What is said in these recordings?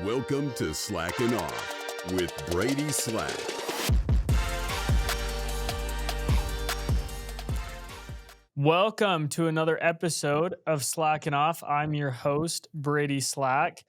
Welcome to Slackin' Off with Brady Slack. Welcome to another episode of Slackin' Off. I'm your host, Brady Slack.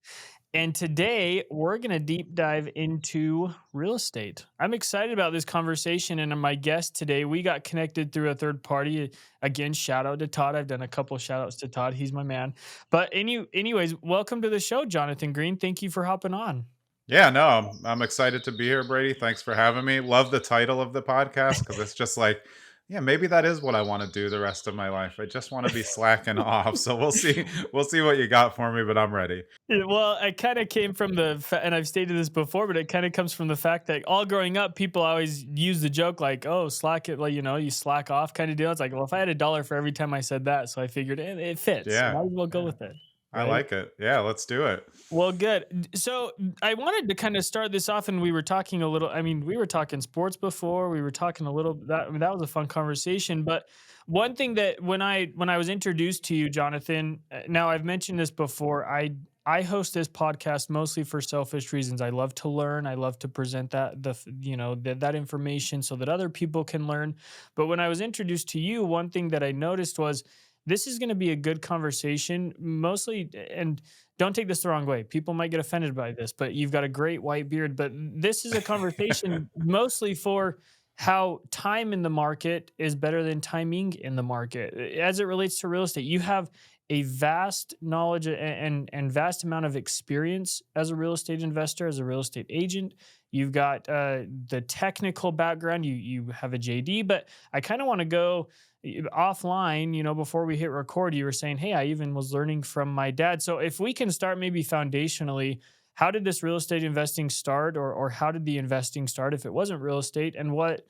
And today we're going to deep dive into real estate. I'm excited about this conversation. And my guest today, we got connected through a third party. Again, shout out to Todd. I've done a couple of shout outs to Todd. He's my man. But anyways, welcome to the show, Jonathan Greene. Thank you for hopping on. Yeah, no, I'm excited to be here, Brady. Thanks for having me. Love the title of the podcast because it's just like, yeah, maybe that is what I want to do the rest of my life. I just want to be slacking off. So we'll see. We'll see what you got for me, but I'm ready. Well, it kind of came from and I've stated this before, but it kind of comes from the fact that all growing up, people always use the joke like, "Oh, slack it," like you slack off kind of deal. It's like, well, if I had $1 for every time I said that, so I figured it fits. Yeah, Might as well go yeah, with it, I right? like it. Yeah, let's do it. Well, good. So I wanted to kind of start this off, and we were talking a little. I mean, we were talking sports before. We were talking a little. That was a fun conversation. But one thing that when I was introduced to you, Jonathan. Now I've mentioned this before. I host this podcast mostly for selfish reasons. I love to learn. I love to present that information so that other people can learn. But when I was introduced to you, one thing that I noticed was this is going to be a good conversation, mostly and don't take this the wrong way. People might get offended by this, but you've got a great white beard. But this is a conversation mostly for how time in the market is better than timing in the market as it relates to real estate. You have a vast knowledge and vast amount of experience as a real estate investor, as a real estate agent. You've got the technical background. You have a JD, but I kind of want to go offline, before we hit record. You were saying, hey, I even was learning from my dad. So if we can start maybe foundationally, how did this real estate investing start, or how did the investing start if it wasn't real estate, and what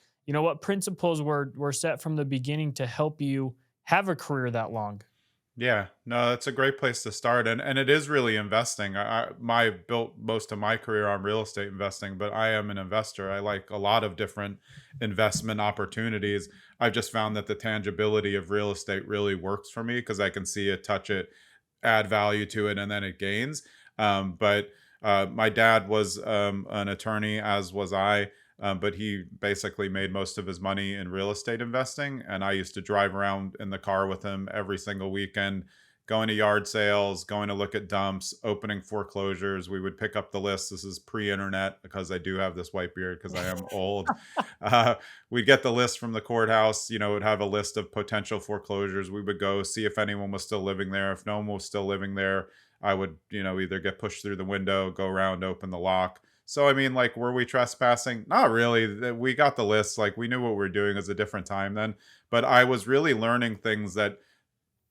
principles were set from the beginning to help you have a career that long? Yeah, no, that's a great place to start, and it is really investing. I built most of my career on real estate investing, but I am an investor. I like a lot of different investment opportunities. I've just found that the tangibility of real estate really works for me because I can see it, touch it, add value to it, and then it gains. But my dad was an attorney, as was I. But he basically made most of his money in real estate investing. And I used to drive around in the car with him every single weekend, going to yard sales, going to look at dumps, opening foreclosures. We would pick up the list. This is pre-internet because I do have this white beard because I am old. Uh, we'd get the list from the courthouse. It would have a list of potential foreclosures. We would go see if anyone was still living there. If no one was still living there, I would, either get pushed through the window, go around, open the lock. So, I mean, like, were we trespassing? Not really. We got the list. Like, we knew what we were doing. It was a different time then. But I was really learning things that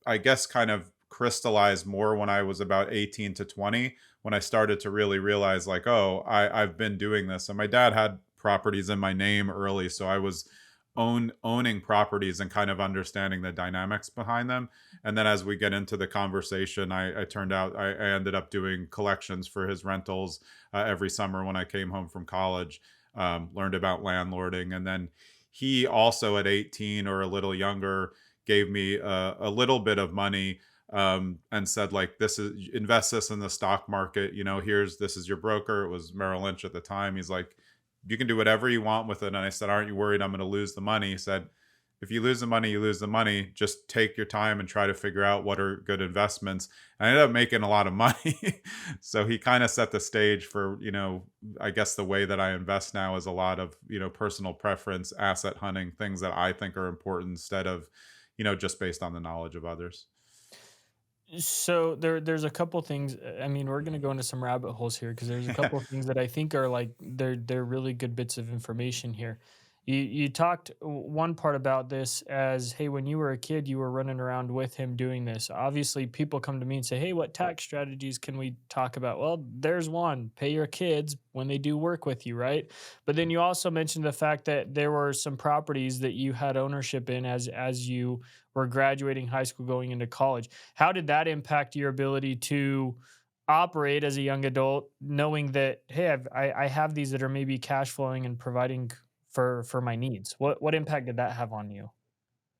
I guess kind of crystallized more when I was about 18 to 20, when I started to really realize, like, oh, I've been doing this. And my dad had properties in my name early. So I was owning properties and kind of understanding the dynamics behind them. And then as we get into the conversation, I ended up doing collections for his rentals every summer when I came home from college. Learned about landlording, and then he also at 18 or a little younger gave me a little bit of money, and said, like, this is, invest this in the stock market. This is your broker. It was Merrill Lynch at the time. He's like, you can do whatever you want with it. And I said, aren't you worried I'm going to lose the money? He said, if you lose the money, you lose the money. Just take your time and try to figure out what are good investments. And I ended up making a lot of money. So he kind of set the stage for, I guess the way that I invest now is a lot of, personal preference, asset hunting, things that I think are important instead of, just based on the knowledge of others. So there's a couple things. I mean, we're gonna go into some rabbit holes here because there's a couple of things that I think are like they're really good bits of information here. You talked one part about this as, hey, when you were a kid, you were running around with him doing this. Obviously, people come to me and say, hey, what tax strategies can we talk about? Well, there's one: pay your kids when they do work with you, right? But then you also mentioned the fact that there were some properties that you had ownership in as you were graduating high school, going into college. How did that impact your ability to operate as a young adult, knowing that, hey, I have these that are maybe cash flowing and providing for my needs? What impact did that have on you?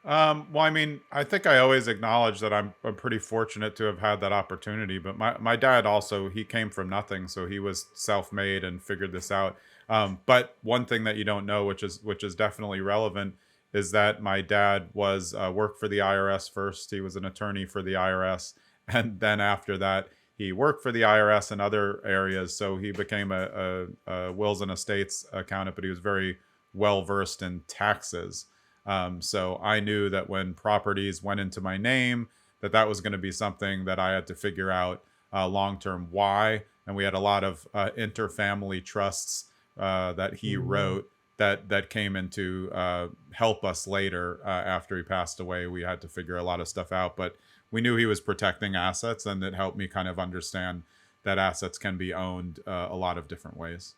Well, I mean, I think I always acknowledge that I'm pretty fortunate to have had that opportunity. But my dad also, he came from nothing, so he was self-made and figured this out. But one thing that you don't know, which is definitely relevant, is that my dad was worked for the IRS first. He was an attorney for the IRS, and then after that, he worked for the IRS in other areas. So he became a wills and estates accountant, but he was very well versed in taxes. So I knew that when properties went into my name, that was going to be something that I had to figure out long term why. And we had a lot of interfamily trusts that he Mm. wrote that came into help us later after he passed away. We had to figure a lot of stuff out, but we knew he was protecting assets, and it helped me kind of understand that assets can be owned a lot of different ways.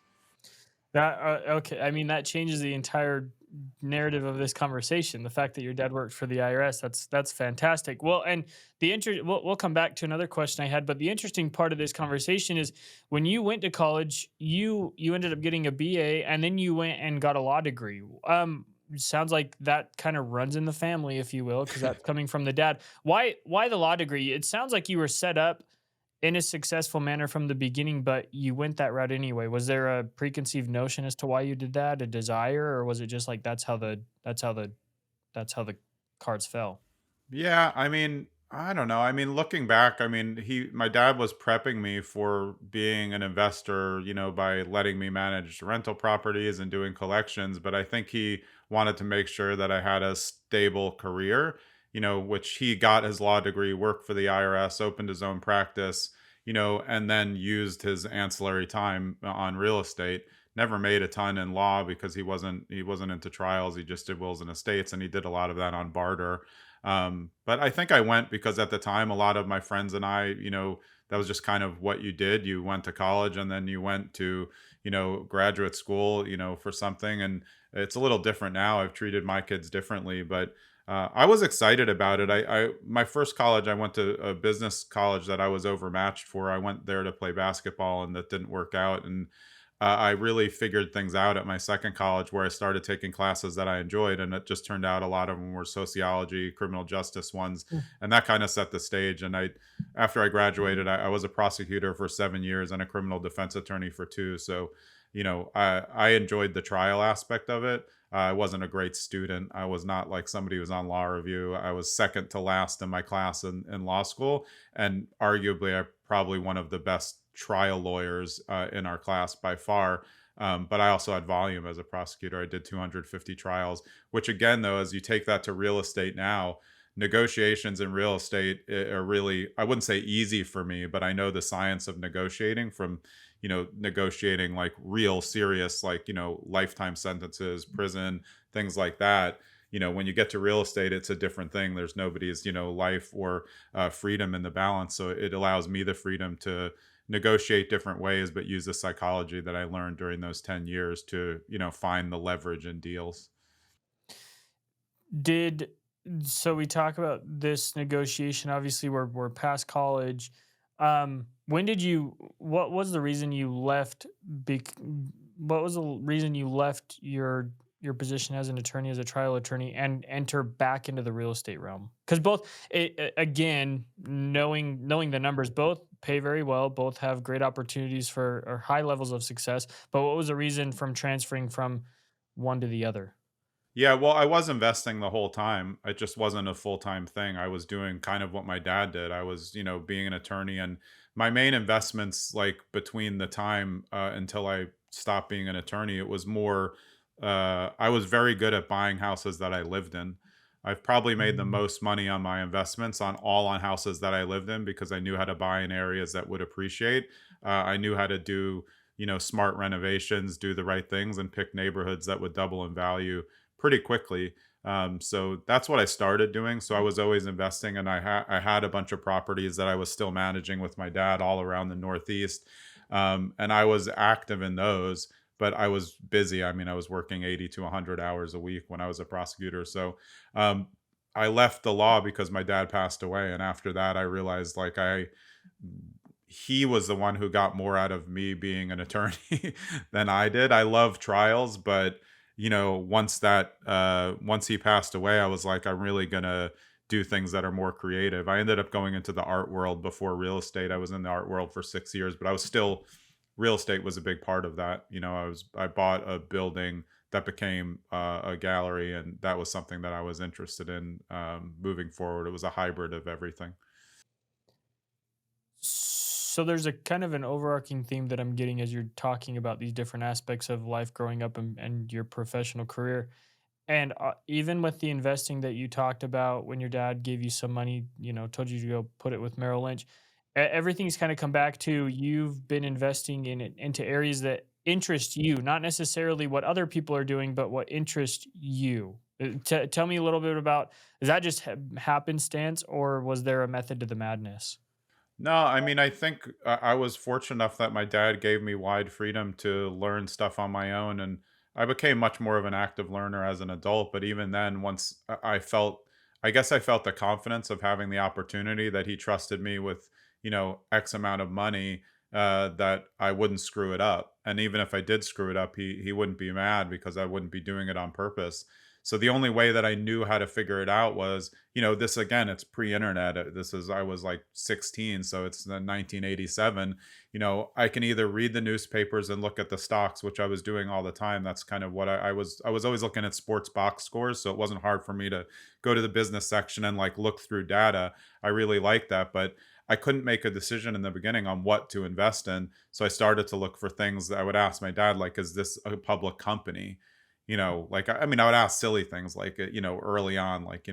That okay. I mean, that changes the entire narrative of this conversation. The fact that your dad worked for the IRS, that's fantastic. Well, and we'll come back to another question I had, but the interesting part of this conversation is when you went to college, you ended up getting a BA, and then you went and got a law degree. Sounds like that kind of runs in the family, if you will, because that's coming from the dad. Why the law degree? It sounds like you were set up in a successful manner from the beginning, but you went that route anyway. Was there a preconceived notion as to why you did that, a desire, or was it just like that's how the cards fell? Yeah, I mean, I don't know. I mean, looking back, I mean, my dad was prepping me for being an investor, by letting me manage rental properties and doing collections, but I think he wanted to make sure that I had a stable career, which he got his law degree, worked for the IRS, opened his own practice, and then used his ancillary time on real estate. Never made a ton in law because he wasn't into trials. He just did wills and estates, and he did a lot of that on barter. But I think I went because at the time, a lot of my friends and I, that was just kind of what you did. You went to college and then you went to, graduate school, for something. And it's a little different now. I've treated my kids differently, but I was excited about it. My first college, I went to a business college that I was overmatched for. I went there to play basketball, and that didn't work out. And I really figured things out at my second college where I started taking classes that I enjoyed. And it just turned out a lot of them were sociology, criminal justice ones. Mm. And that kind of set the stage. And after I graduated, I was a prosecutor for 7 years and a criminal defense attorney for two. So, I enjoyed the trial aspect of it. I wasn't a great student. I was not like somebody who was on law review. I was second to last in my class in law school. And arguably, I probably one of the best trial lawyers in our class by far. But I also had volume as a prosecutor. I did 250 trials, which again, though, as you take that to real estate now, negotiations in real estate are really, I wouldn't say easy for me, but I know the science of negotiating from, negotiating like real serious, like, lifetime sentences, prison, things like that. When you get to real estate, it's a different thing. There's nobody's, life or freedom in the balance. So it allows me the freedom to negotiate different ways, but use the psychology that I learned during those 10 years to, find the leverage in deals. Did so we talk about this negotiation. Obviously, we're past college. When did you? What was the reason you left? Bec- what was the reason you left your position as an attorney, as a trial attorney, and enter back into the real estate realm? Because both, again, knowing the numbers, both pay very well, both have great opportunities for or high levels of success. But what was the reason from transferring from one to the other? Yeah, well, I was investing the whole time. It just wasn't a full-time thing. I was doing kind of what my dad did. I was, being an attorney, and my main investments, like between the time until I stopped being an attorney, it was more. I was very good at buying houses that I lived in. I've probably made the Mm. most money on my investments on houses that I lived in because I knew how to buy in areas that would appreciate. I knew how to do, smart renovations, do the right things, and pick neighborhoods that would double in value pretty quickly. So that's what I started doing. So I was always investing, and I had a bunch of properties that I was still managing with my dad all around the Northeast, and I was active in those. But I was busy. I mean, I was working 80 to 100 hours a week when I was a prosecutor. So um, I left the law because my dad passed away, and after that, I realized like he was the one who got more out of me being an attorney than I did. I love trials, but once he passed away, I was like, I'm really gonna do things that are more creative. I ended up going into the art world before real estate. I was in the art world for 6 years, but I was still real estate was a big part of that. I bought a building that became a gallery, and that was something that I was interested in moving forward. It was a hybrid of everything. So there's a kind of an overarching theme that I'm getting as you're talking about these different aspects of life growing up and your professional career. And even with the investing that you talked about when your dad gave you some money, told you to go put it with Merrill Lynch, everything's kind of come back to you've been investing in it into areas that interest you, not necessarily what other people are doing, but what interest you. Tell me a little bit about, is that just happenstance or was there a method to the madness? No, I mean, I think I was fortunate enough that my dad gave me wide freedom to learn stuff on my own. And I became much more of an active learner as an adult. But even then, once I guess I felt the confidence of having the opportunity that he trusted me with, X amount of money, that I wouldn't screw it up. And even if I did screw it up, he wouldn't be mad because I wouldn't be doing it on purpose. So the only way that I knew how to figure it out was, this again, it's pre-internet. I was like 16, so it's the 1987. I can either read the newspapers and look at the stocks, which I was doing all the time. That's kind of what I was always looking at sports box scores, so it wasn't hard for me to go to the business section and like look through data. I really liked that, but I couldn't make a decision in the beginning on what to invest in. So I started to look for things that I would ask my dad, like, is this a public company? Like, I mean, I would ask silly things like, early on, like,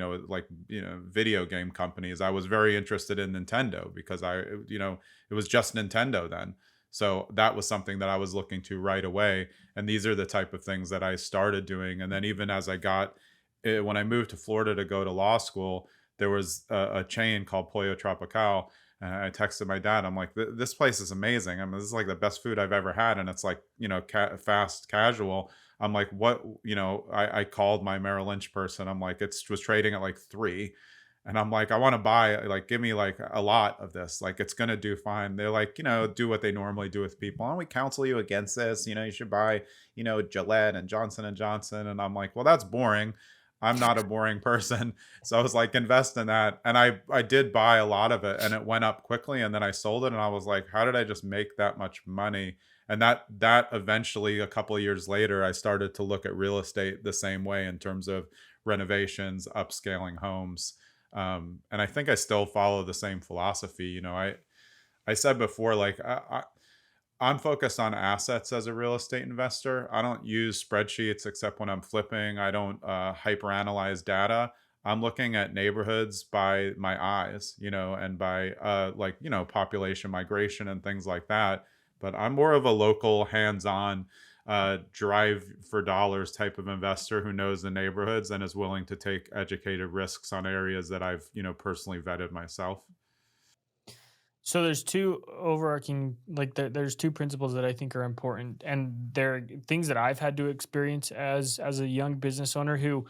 video game companies. I was very interested in Nintendo because it was just Nintendo then. So that was something that I was looking to right away. And these are the type of things that I started doing. And then even as when I moved to Florida to go to law school, there was a chain called Pollo Tropical. And I texted my dad. I'm like, this place is amazing. I mean, this is like the best food I've ever had. And it's like, fast casual. I'm like, what? I called my Merrill Lynch person. I'm like, was trading at like 3. And I'm like, I want to buy, like, give me like a lot of this. Like, it's going to do fine. They're like, do what they normally do with people. And we counsel you against this. You should buy, Gillette and Johnson and Johnson. And I'm like, well, that's boring. I'm not a boring person. So I was like, invest in that. And I did buy a lot of it and it went up quickly. And then I sold it and I was like, how did I just make that much money? And that eventually, a couple of years later, I started to look at real estate the same way in terms of renovations, upscaling homes. And I think I still follow the same philosophy. I said before, like, I'm focused on assets as a real estate investor. I don't use spreadsheets except when I'm flipping. I don't hyperanalyze data. I'm looking at neighborhoods by my eyes, and by like, population migration and things like that. But I'm more of a local, hands-on, drive for dollars type of investor who knows the neighborhoods and is willing to take educated risks on areas that I've, personally vetted myself. So there's two overarching, like there's two principles that I think are important, and they're things that I've had to experience as a young business owner who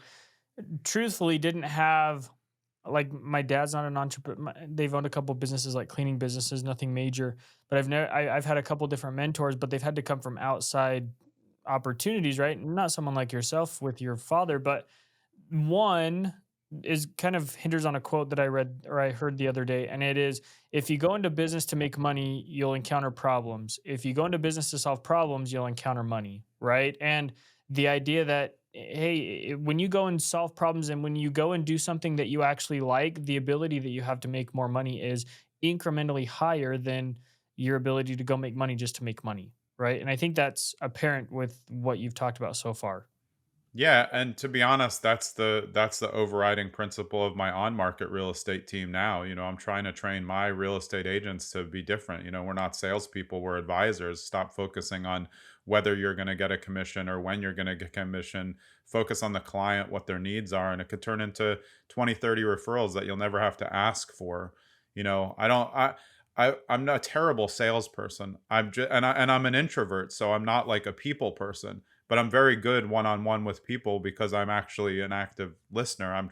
truthfully didn't have, like, my dad's not an entrepreneur. They've owned a couple businesses, like cleaning businesses, nothing major, but I've had a couple different mentors, but they've had to come from outside opportunities, right? Not someone like yourself with your father, but one is kind of hinders on a quote that I read or I heard the other day, and it is, if you go into business to make money, you'll encounter problems. If you go into business to solve problems, you'll encounter money, right? And the idea that, hey, when you go and solve problems and when you go and do something that you actually like, the ability that you have to make more money is incrementally higher than your ability to go make money just to make money, right? And I think that's apparent with what you've talked about so far. Yeah, and to be honest, that's the overriding principle of my on-market real estate team now. I'm trying to train my real estate agents to be different. We're not salespeople, we're advisors. Stop focusing on whether you're going to get a commission or when you're going to get commission. Focus on the client, what their needs are, and it could turn into 20, 30 referrals that you'll never have to ask for. I don't I'm not a terrible salesperson. I'm an introvert, so I'm not like a people person, but I'm very good one-on-one with people because I'm actually an active listener.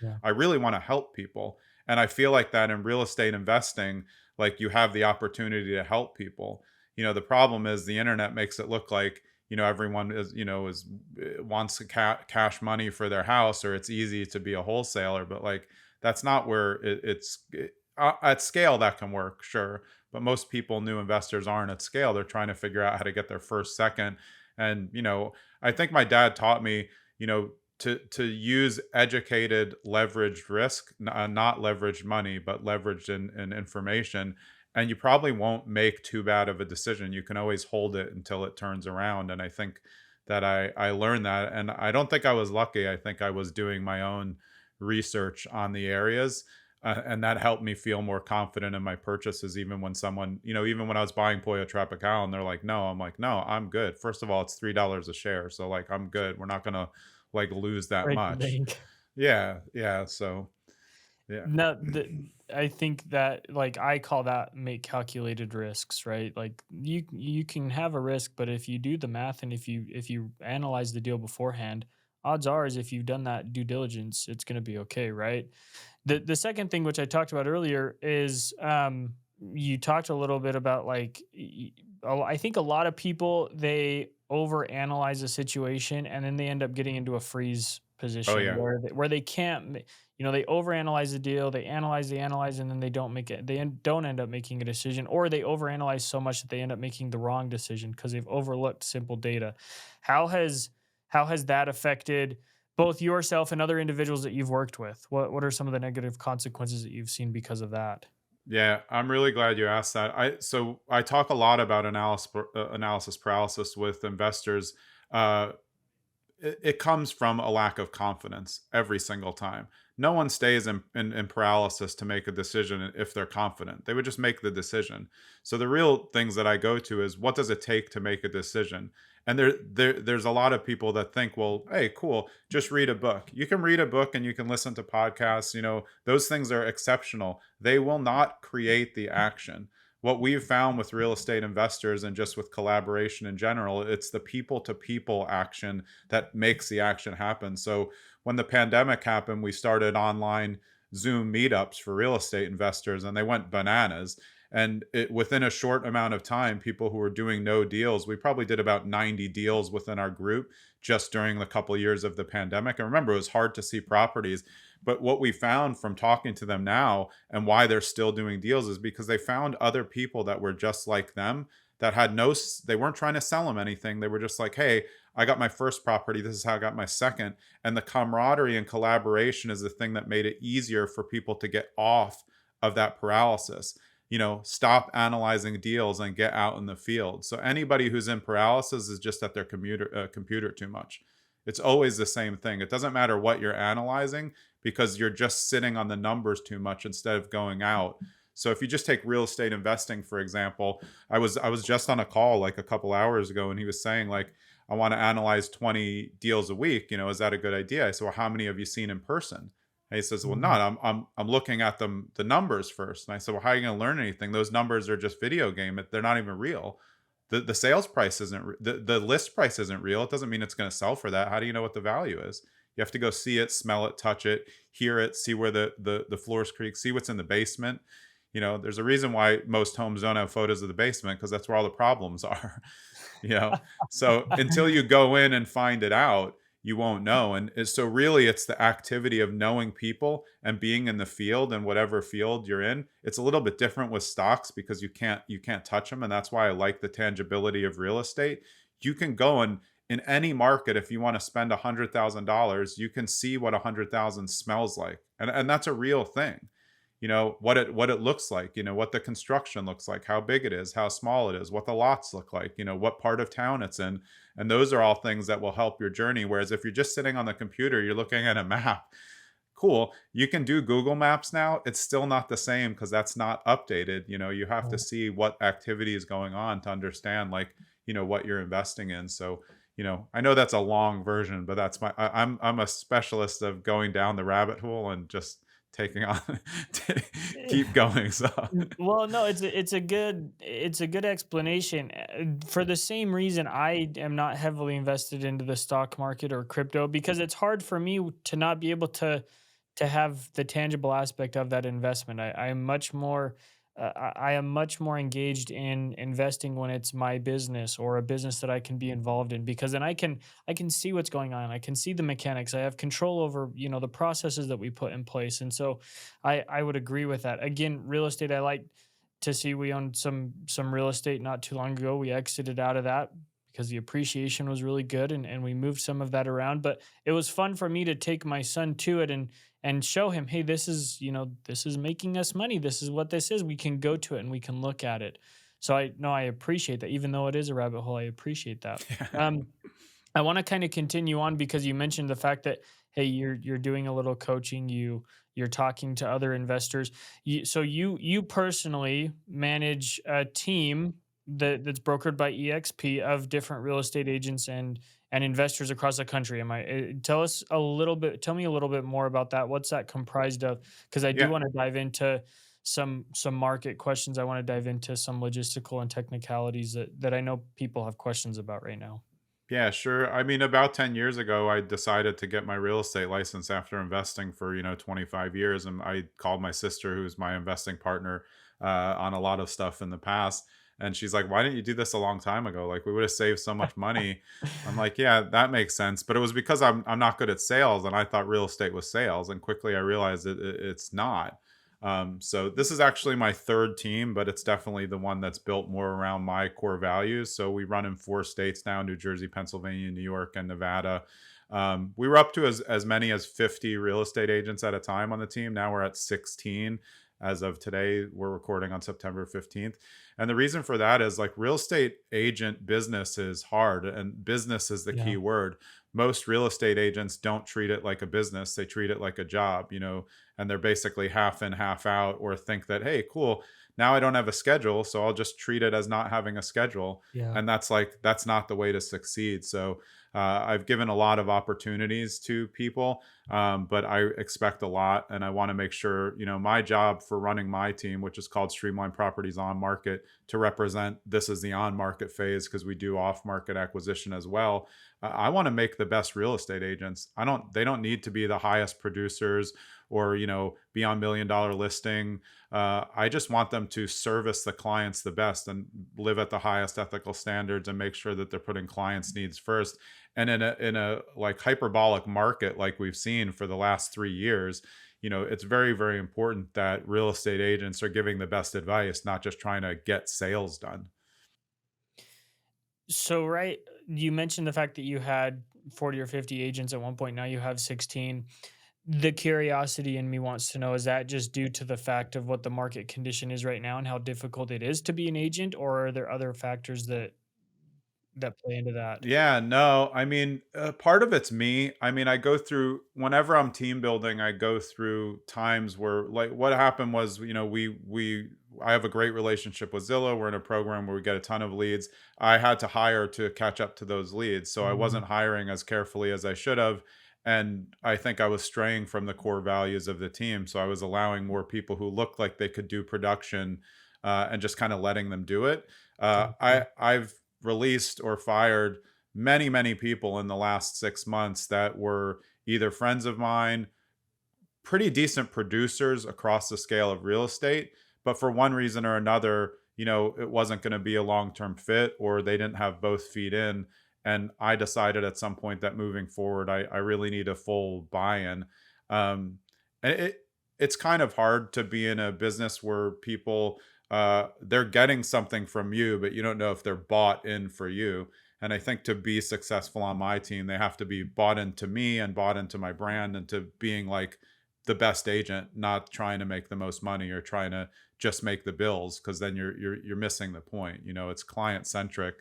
Yeah. I really want to help people. And I feel like that in real estate investing, like, you have the opportunity to help people. The problem is the internet makes it look like everyone wants cash money for their house, or it's easy to be a wholesaler, but like that's not where at scale that can work, sure. But most people, new investors, aren't at scale. They're trying to figure out how to get their first, second. And, I think my dad taught me, to use educated leveraged risk, not leveraged money, but leveraged in information. And you probably won't make too bad of a decision. You can always hold it until it turns around. And I think that I learned that. And I don't think I was lucky. I think I was doing my own research on the areas. And that helped me feel more confident in my purchases, even when someone, even when I was buying Pollo Tropical and they're like, no, I'm like, no, I'm good. First of all, it's $3 a share. So like, I'm good. We're not going to like lose that Break the much. bank. Yeah. Yeah. So, yeah. No, I think that, like, I call that make calculated risks, right? Like, you can have a risk, but if you do the math and if you analyze the deal beforehand, odds are is if you've done that due diligence, it's going to be okay, right? The second thing, which I talked about earlier, is you talked a little bit about, like, I think a lot of people, they overanalyze a situation and then they end up getting into a freeze Oh, position yeah. where they can't they overanalyze the deal, they analyze, and then they don't make it. Don't end up making a decision, or they overanalyze so much that they end up making the wrong decision because they've overlooked simple data. How has how has that affected both yourself and other individuals that you've worked with? What are some of the negative consequences that you've seen because of that? Yeah, I'm really glad you asked that. I talk a lot about analysis paralysis with investors. Uh, it comes from a lack of confidence every single time. No one stays in paralysis to make a decision if they're confident. They would just make the decision. So the real things that I go to is, what does it take to make a decision? And there's a lot of people that think, well, hey, cool, just read a book. You can read a book and you can listen to podcasts. Those things are exceptional. They will not create the action. What we've found with real estate investors and just with collaboration in general, it's the people to people action that makes the action happen. So when the pandemic happened, we started online Zoom meetups for real estate investors, and they went bananas. And within a short amount of time, people who were doing no deals, we probably did about 90 deals within our group just during the couple of years of the pandemic. And remember, it was hard to see properties. But what we found from talking to them now, and why they're still doing deals, is because they found other people that were just like them, that had they weren't trying to sell them anything. They were just like, hey, I got my first property. This is how I got my second. And the camaraderie and collaboration is the thing that made it easier for people to get off of that paralysis. Stop analyzing deals and get out in the field. So anybody who's in paralysis is just at their computer too much. It's always the same thing. It doesn't matter what you're analyzing, because you're just sitting on the numbers too much instead of going out. So if you just take real estate investing, for example, I was just on a call like a couple hours ago, and he was saying, like, I want to analyze 20 deals a week. Is that a good idea? I said, well, how many have you seen in person? And he says, well, Mhm. not. I'm looking at the numbers first. And I said, well, how are you going to learn anything? Those numbers are just video game. They're not even real. The sales price isn't the list price isn't real. It doesn't mean it's going to sell for that. How do you know what the value is? You have to go see it, smell it, touch it, hear it, see where the floors creak, see what's in the basement. There's a reason why most homes don't have photos of the basement, because that's where all the problems are. you know so until you go in and find it out, you won't know. And so really, it's the activity of knowing people and being in the field, and whatever field you're in. It's a little bit different with stocks, because you can't touch them, and that's why I like the tangibility of real estate. You can go in any market. If you want to spend $100,000, you can see what 100,000 smells like, and that's a real thing. What it looks like, what the construction looks like, how big it is, how small it is, what the lots look like, what part of town it's in. And those are all things that will help your journey. Whereas if you're just sitting on the computer, you're looking at a map. Cool, you can do Google Maps now. It's still not the same, because that's not updated. You have to see what activity is going on to understand, like, what you're investing in. So I know that's a long version, but that's I'm a specialist of going down the rabbit hole and just taking on keep going. So Well, no, it's a good explanation. For the same reason, I am not heavily invested into the stock market or crypto, because it's hard for me to not be able to have the tangible aspect of that investment. I'm much more I am much more engaged in investing when it's my business or a business that I can be involved in, because then I can see what's going on. I can see the mechanics. I have control over, the processes that we put in place. And so I would agree with that. Again, real estate, I like to see. We owned some real estate not too long ago. We exited out of that because the appreciation was really good, and we moved some of that around. But it was fun for me to take my son to it and show him, hey, this is, this is making us money. This is what this is. We can go to it and we can look at it. So I know I appreciate that. Even though it is a rabbit hole, I appreciate that. Um, I want to kind of continue on because you mentioned the fact that, hey, you're doing a little coaching, you're talking to other investors. So you personally manage a team that's brokered by EXP of different real estate agents and investors across the country. Am I tell me a little bit more about that. What's that comprised of? Because I do Yeah. want to dive into some market questions. I want to dive into some logistical and technicalities that I know people have questions about right now. Yeah, sure. I mean, about 10 years ago, I decided to get my real estate license after investing for, 25 years. And I called my sister, who's my investing partner, on a lot of stuff in the past. And she's like, why didn't you do this a long time ago? Like, we would have saved so much money. I'm like, yeah, that makes sense. But it was because I'm not good at sales. And I thought real estate was sales. And quickly I realized it's not. So this is actually my third team, but it's definitely the one that's built more around my core values. So we run in 4 states now: New Jersey, Pennsylvania, New York, and Nevada. We were up to as many as 50 real estate agents at a time on the team. Now we're at 16 as of today. We're recording on September 15th. And the reason for that is, like, real estate agent business is hard, and business is the Yeah. key word. Most real estate agents don't treat it like a business, they treat it like a job, and they're basically half in, half out, or think that, hey, cool, now I don't have a schedule, so I'll just treat it as not having a schedule. Yeah. And that's not the way to succeed. So I've given a lot of opportunities to people, but I expect a lot, and I want to make sure, my job for running my team, which is called Streamlined Properties On-Market, to represent this is the on-market phase, because we do off-market acquisition as well. I want to make the best real estate agents. They don't need to be the highest producers or, be on $1 million listing. I just want them to service the clients the best and live at the highest ethical standards and make sure that they're putting clients' needs first. And in a like hyperbolic market like we've seen for the last 3 years, it's very, very important that real estate agents are giving the best advice, not just trying to get sales done. So, right, you mentioned the fact that you had 40 or 50 agents at one point. Now you have 16. The curiosity in me wants to know, is that just due to the fact of what the market condition is right now and how difficult it is to be an agent, or are there other factors that play into that? Yeah, no, I mean, part of it's me. I mean, I go through, whenever I'm team building, I go through times where, like, what happened was, I have a great relationship with Zillow. We're in a program where we get a ton of leads. I had to hire to catch up to those leads, so I Mhm. wasn't hiring as carefully as I should have, and I think I was straying from the core values of the team. So I was allowing more people who looked like they could do production, and just kind of letting them do it. Gotcha. I've released or fired many, many people in the last 6 months that were either friends of mine, pretty decent producers across the scale of real estate, but for one reason or another, it wasn't going to be a long-term fit, or they didn't have both feet in. And I decided at some point that moving forward, I really need a full buy-in. Um, and it's kind of hard to be in a business where people, they're getting something from you, but you don't know if they're bought in for you. And I think to be successful on my team, they have to be bought into me and bought into my brand, and to being like the best agent, not trying to make the most money or trying to just make the bills, because then you're missing the point. It's client centric.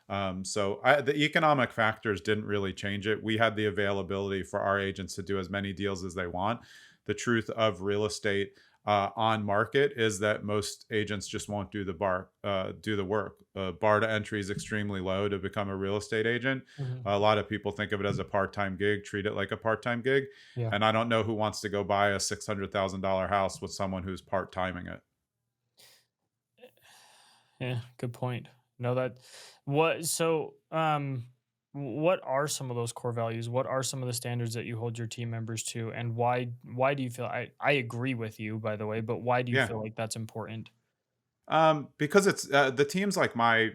The economic factors didn't really change it. We had the availability for our agents to do as many deals as they want. The truth of real estate on market is that most agents just won't do the work. Bar to entry is extremely low to become a real estate agent. Mhm. A lot of people think of it as a part-time gig, treat it like a part-time gig, Yeah. and I don't know who wants to go buy a $600,000 house with someone who's part-timing it. Yeah, good point. No, that what so what are some of those core values? What are some of the standards that you hold your team members to, and why do you feel, I agree with you, by the way, but why do you Yeah. feel like that's important? Because it's the team's like my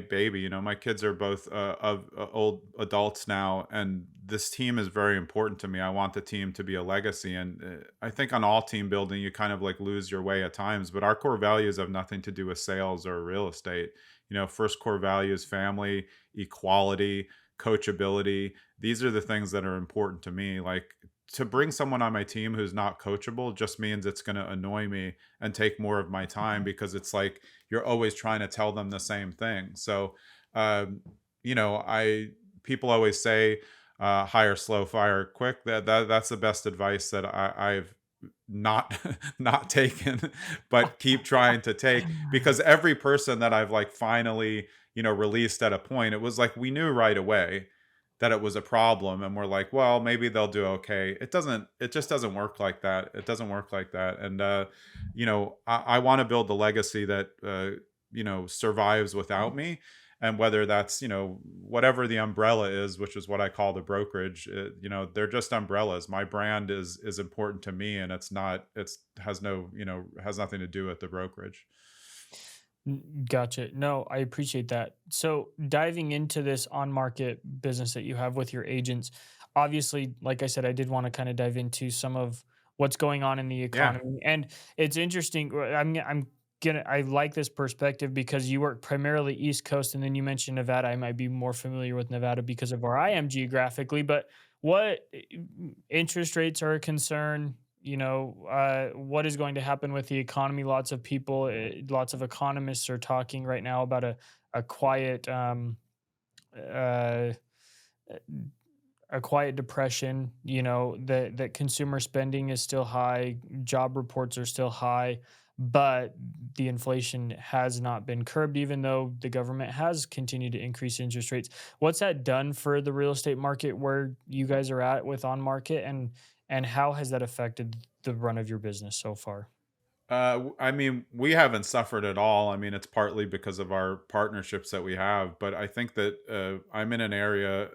baby. You know, my kids are both of old adults now, and this team is very important to me. I want the team to be a legacy, and I think on all team building, you kind of like lose your way at times. But our core values have nothing to do with sales or real estate. You know, first core values: family, equality, coachability. These are the things that are important to me. Like, to bring someone on my team who's not coachable just means it's going to annoy me and take more of my time, because it's like you're always trying to tell them the same thing. So, um, you know, I people always say hire slow, fire quick. That's the best advice that I've not not taken, but keep trying to take, because every person that I've like finally released at a point, it was like we knew right away that it was a problem, and we're like, well, maybe they'll do okay. It just doesn't work like that. It doesn't work like that. And I want to build the legacy that survives without me. And whether that's whatever the umbrella is, which is what I call the brokerage, they're just umbrellas. My brand is important to me, and it's has no has nothing to do with the brokerage. Gotcha. No, I appreciate that. So diving into this on-market business that you have with your agents, obviously, like I said, I did want to kind of dive into some of what's going on in the Yeah. economy, and it's interesting. I like this perspective because you work primarily East Coast, and then you mentioned Nevada. I might be more familiar with Nevada because of where I am geographically, but what interest rates are a concern? What is going to happen with the economy? Lots of people, lots of economists are talking right now about a quiet, uh, a quiet depression. That consumer spending is still high, job reports are still high, but the inflation has not been curbed, even though the government has continued to increase interest rates. What's that done for the real estate market where you guys are at with on market, and how has that affected the run of your business so far? I mean, we haven't suffered at all. I mean, it's partly because of our partnerships that we have, but I think that I'm in an area,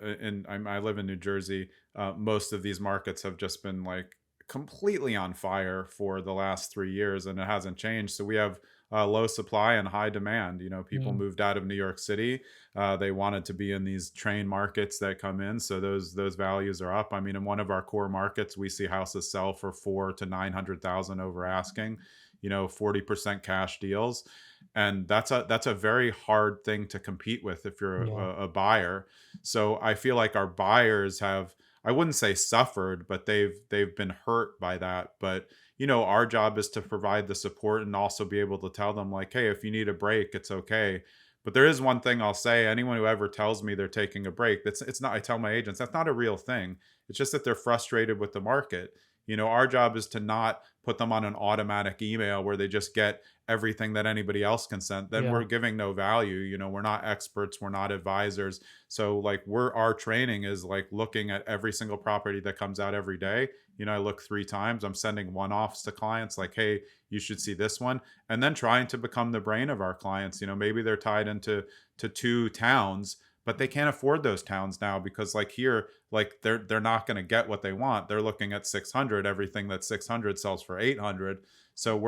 I live in New Jersey. Most of these markets have just been like completely on fire for the last 3 years, and it hasn't changed. So we have low supply and high demand. You know, people Mm, moved out of New York City. They wanted to be in these train markets that come in, so those values are up. I mean, in one of our core markets, we see houses sell for 4 to 900,000 over asking. 40% cash deals. And that's a very hard thing to compete with if you're yeah. a buyer. So I feel like our buyers have, I wouldn't say suffered, but they've been hurt by that. But our job is to provide the support and also be able to tell them like, hey, if you need a break, it's okay. But there is one thing I'll say: anyone who ever tells me they're taking a break, that's it's not. I tell my agents that's not a real thing. It's just that they're frustrated with the market. Our job is to not put them on an automatic email where they just get everything that anybody else can send. Then Yeah. we're giving no value. We're not experts, we're not advisors. So like our training is like looking at every single property that comes out every day. I look 3 times. I'm sending one-offs to clients like, hey, you should see this one. And then trying to become the brain of our clients. Maybe they're tied into 2 towns, but they can't afford those towns now, because like here, like they're not going to get what they want. They're looking at 600. Everything that's 600 sells for 800. So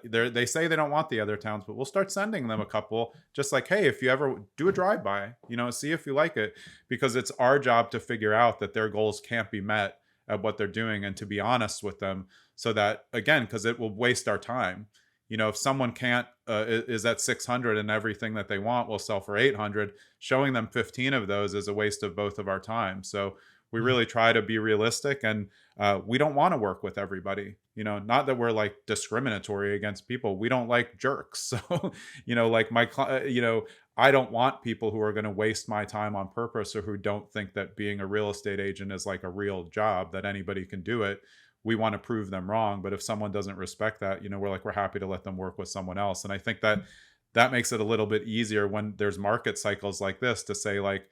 they say they don't want the other towns, but we'll start sending them a couple, just like, hey, if you ever do a drive by, see if you like it, because it's our job to figure out that their goals can't be met at what they're doing, and to be honest with them, so that, again, because it will waste our time. If someone can't is at 600 and everything that they want will sell for 800, showing them 15 of those is a waste of both of our time. So we Mm. really try to be realistic, and we don't want to work with everybody. Not that we're like discriminatory against people. We don't like jerks. So, like I don't want people who are going to waste my time on purpose, or who don't think that being a real estate agent is like a real job, that anybody can do it. We want to prove them wrong. But if someone doesn't respect that, we're happy to let them work with someone else. And I think that that makes it a little bit easier when there's market cycles like this, to say like,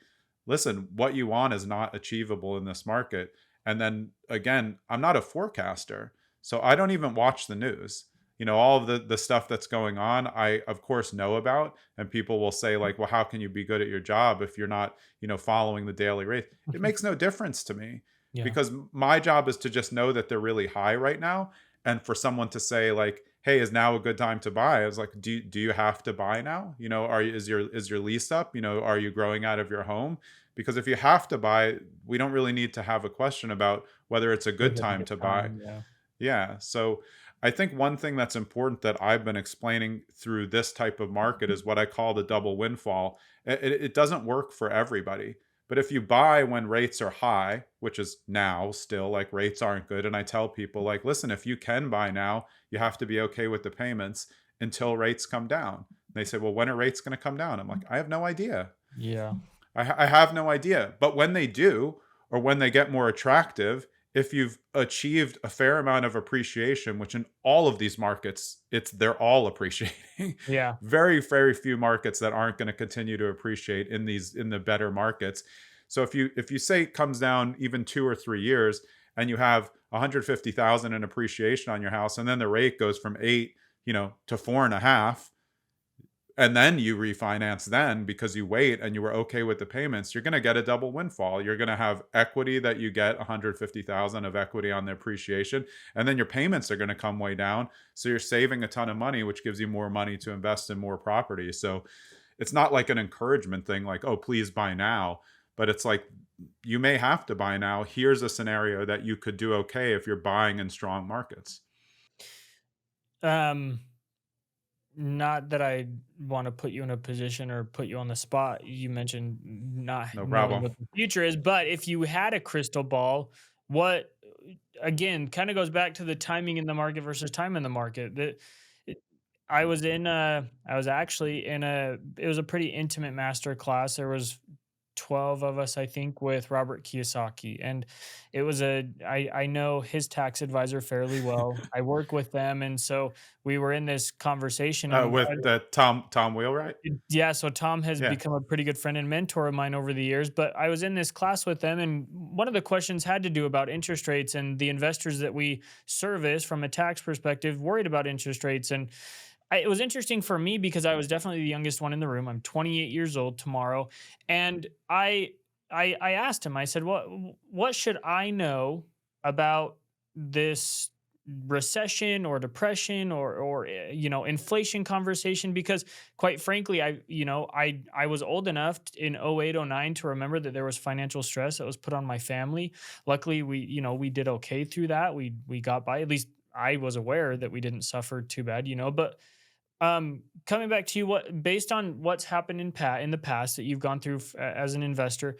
listen, what you want is not achievable in this market. And then again, I'm not a forecaster, so I don't even watch the news. All of the stuff that's going on, I of course know about. And people will say like, well, how can you be good at your job if you're not, following the daily rate? It makes no difference to me, Yeah. because my job is to just know that they're really high right now. And for someone to say like, hey, is now a good time to buy? I was like, do you have to buy now? Is your lease up? Are you growing out of your home? Because if you have to buy, we don't really need to have a question about whether it's a Was good it a time good to buy. time? Yeah. Yeah. So I think one thing that's important that I've been explaining through this type of market is what I call the double windfall. It doesn't work for everybody. But if you buy when rates are high, which is now still, like, rates aren't good, and I tell people, like, listen, if you can buy now, you have to be okay with the payments until rates come down. And they say, well, when are rates going to come down? I'm like, I have no idea. Yeah. I have no idea. But when they do, or when they get more attractive, if you've achieved a fair amount of appreciation, which in all of these markets, they're all appreciating. Yeah. Very, very few markets that aren't going to continue to appreciate in the better markets. So if you say it comes down even 2 or 3 years, and you have 150,000 in appreciation on your house, and then the rate goes from 8, to 4.5, and then you refinance then because you wait and you were okay with the payments, you're going to get a double windfall. You're going to have equity that you get 150,000 of equity on the appreciation, and then your payments are going to come way down. So you're saving a ton of money, which gives you more money to invest in more property. So it's not like an encouragement thing, like, oh, please buy now. But it's like, you may have to buy now. Here's a scenario that you could do okay if you're buying in strong markets. Um, Not that I want to put you in a position or put you on the spot. You mentioned not No knowing problem. what the future is, but if you had a crystal ball, what, again, kind of goes back to the timing in the market versus time in the market. It, I was actually in it was a pretty intimate master class. There was 12 of us, I think, with Robert Kiyosaki. And I know his tax advisor fairly well. I work with them. And so we were in this conversation, and With the Tom Wheelwright. yeah, so Tom has Yeah. become a pretty good friend and mentor of mine over the years. But I was in this class with them, and one of the questions had to do about interest rates, and the investors that we service from a tax perspective worried about interest rates. And it was interesting for me because I was definitely the youngest one in the room. I'm 28 years old tomorrow, and I asked him. I said, "What should I know about this recession or depression or inflation conversation?" Because quite frankly, I was old enough in 08, 09 to remember that there was financial stress that was put on my family. Luckily, we did okay through that. We got by. At least I was aware that we didn't suffer too bad, but coming back to you, what based on what's happened in the past that you've gone through as an investor,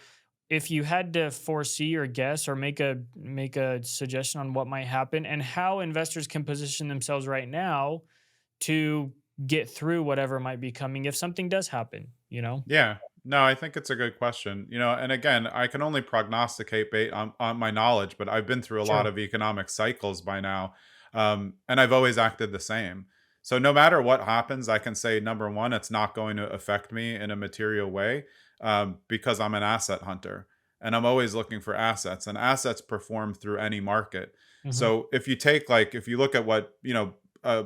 if you had to foresee or guess or make a suggestion on what might happen and how investors can position themselves right now to get through whatever might be coming if something does happen, Yeah. No, I think it's a good question. And again, I can only prognosticate based on my knowledge, but I've been through a lot Sure. of economic cycles by now. And I've always acted the same. So no matter what happens, I can say, number one, it's not going to affect me in a material way, because I'm an asset hunter, and I'm always looking for assets, and assets perform through any market. Hmm. So if you look at what,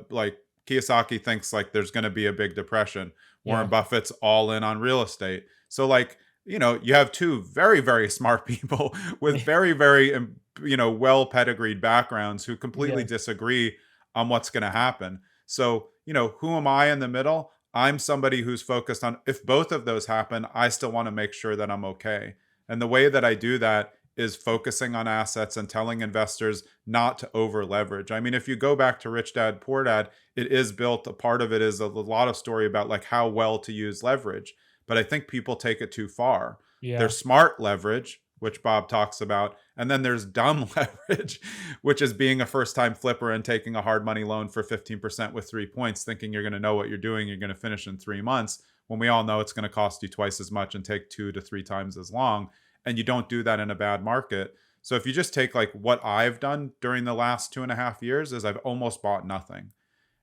like, Kiyosaki thinks, like, there's going to be a big depression. Warren Yeah. Buffett's all in on real estate. So, like, you have two very, very smart people with very, very, well pedigreed backgrounds who completely Yeah. disagree on what's going to happen. So, who am I in the middle? I'm somebody who's focused on, if both of those happen, I still want to make sure that I'm okay. And the way that I do that is focusing on assets and telling investors not to over leverage. I mean, if you go back to Rich Dad Poor Dad, it is built, a part of it is a lot of story about, like, how well to use leverage. But I think people take it too far. Yeah. There's smart leverage, which Bob talks about, and then there's dumb leverage, which is being a first time flipper and taking a hard money loan for 15% with 3 points, thinking you're going to know what you're doing, you're going to finish in 3 months, when we all know it's going to cost you twice as much and take 2 to 3 times as long. And you don't do that in a bad market. So if you just take, like, what I've done during the last 2.5 years, is I've almost bought nothing.